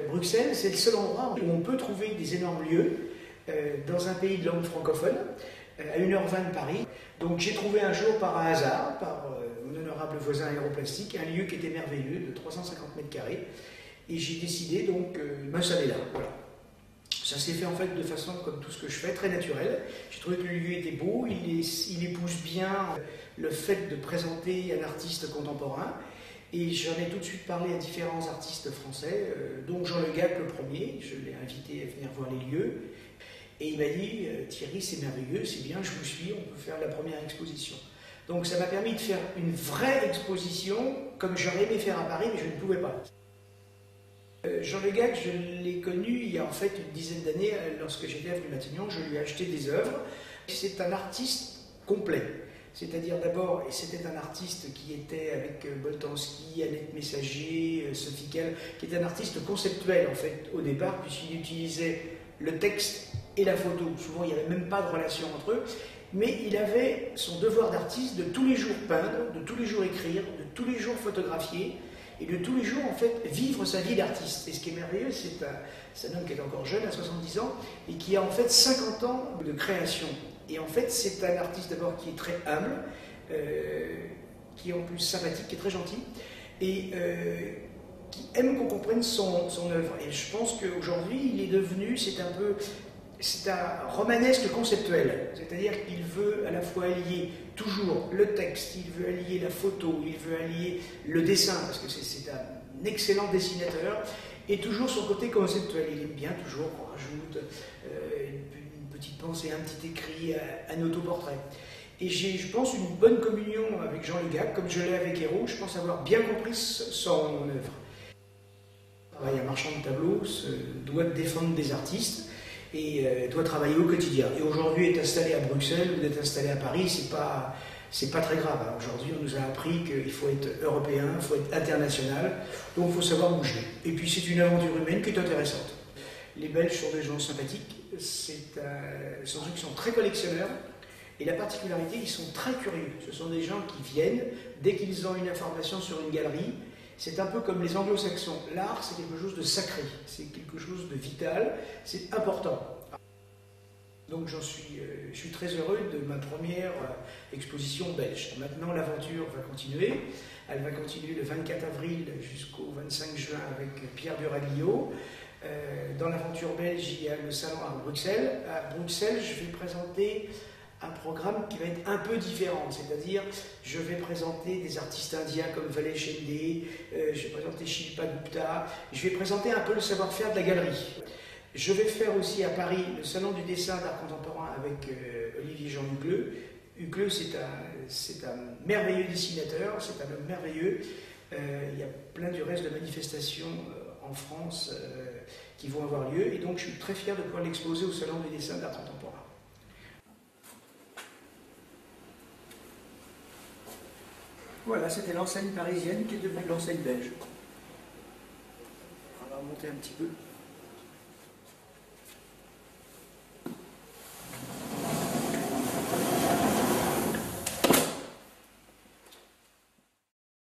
Bruxelles, c'est le seul endroit où on peut trouver des énormes lieux dans un pays de langue francophone, à 1h20 de Paris. Donc j'ai trouvé un jour par hasard, par mon honorable voisin aéroplastique, un lieu qui était merveilleux, de 350 mètres carrés. Et j'ai décidé donc de m'installer là. Voilà. Ça s'est fait en fait de façon comme tout ce que je fais, très naturelle. J'ai trouvé que le lieu était beau, il épouse bien le fait de présenter un artiste contemporain. Et j'en ai tout de suite parlé à différents artistes français, dont Jean Le Gac le premier. Je l'ai invité à venir voir les lieux. Et il m'a dit, Thierry, c'est merveilleux, c'est bien, je vous suis, on peut faire la première exposition. Donc ça m'a permis de faire une vraie exposition, comme j'aurais aimé faire à Paris, mais je ne pouvais pas. Jean Le Gac, je l'ai connu il y a en fait une dizaine d'années, lorsque j'étais avenue Matignon, je lui ai acheté des œuvres. C'est un artiste complet. C'est-à-dire d'abord, et c'était un artiste qui était avec Boltanski, Annette Messager, Sophie Kell, qui était un artiste conceptuel en fait au départ, puisqu'il utilisait le texte et la photo. Souvent, il n'y avait même pas de relation entre eux, mais il avait son devoir d'artiste de tous les jours peindre, de tous les jours écrire, de tous les jours photographier, et de tous les jours, en fait, vivre sa vie d'artiste. Et ce qui est merveilleux, c'est un homme qui est encore jeune, à 70 ans, et qui a en fait 50 ans de création. Et en fait, c'est un artiste d'abord qui est très humble, qui est en plus sympathique, qui est très gentil, et qui aime qu'on comprenne son œuvre. Et je pense qu'aujourd'hui, il est devenu, c'est un romanesque conceptuel. C'est-à-dire qu'il veut à la fois allier toujours le texte, il veut allier la photo, il veut allier le dessin, parce que c'est un excellent dessinateur, et toujours son côté conceptuel. Il aime bien toujours qu'on rajoute une petite pensée, un petit écrit, un autoportrait. Et j'ai, je pense, une bonne communion avec Jean Le Gac, comme je l'ai avec Hérault. Je pense avoir bien compris son œuvre. Un marchand de tableaux doit défendre des artistes et doit travailler au quotidien. Et aujourd'hui, être installé à Bruxelles ou d'être installé à Paris, c'est pas très grave. Aujourd'hui, on nous a appris qu'il faut être européen, il faut être international, donc il faut savoir bouger. Et puis c'est une aventure humaine qui est intéressante. Les Belges sont des gens sympathiques, ce sont ceux qui sont très collectionneurs, et la particularité, ils sont très curieux. Ce sont des gens qui viennent, dès qu'ils ont une information sur une galerie, c'est un peu comme les anglo-saxons. L'art, c'est quelque chose de sacré, c'est quelque chose de vital, c'est important. Donc je suis très heureux de ma première exposition belge. Maintenant, l'aventure va continuer. Elle va continuer le 24 avril jusqu'au 25 juin avec Pierre Duraglio. Dans l'aventure belge, il y a le salon à Bruxelles. À Bruxelles, je vais présenter un programme qui va être un peu différent, c'est-à-dire je vais présenter des artistes indiens comme Valé Shende, je vais présenter Shilpa Gupta, je vais présenter un peu le savoir-faire de la galerie. Je vais faire aussi à Paris le salon du dessin d'art contemporain avec Olivier Jean Hucleux. Hucleux, c'est un merveilleux dessinateur, c'est un homme merveilleux. Il y a plein du reste de manifestations en France qui vont avoir lieu, et donc je suis très fier de pouvoir l'exposer au salon du dessin d'art contemporain. Voilà, c'était l'enseigne parisienne qui est devenue l'enseigne belge. On va remonter un petit peu.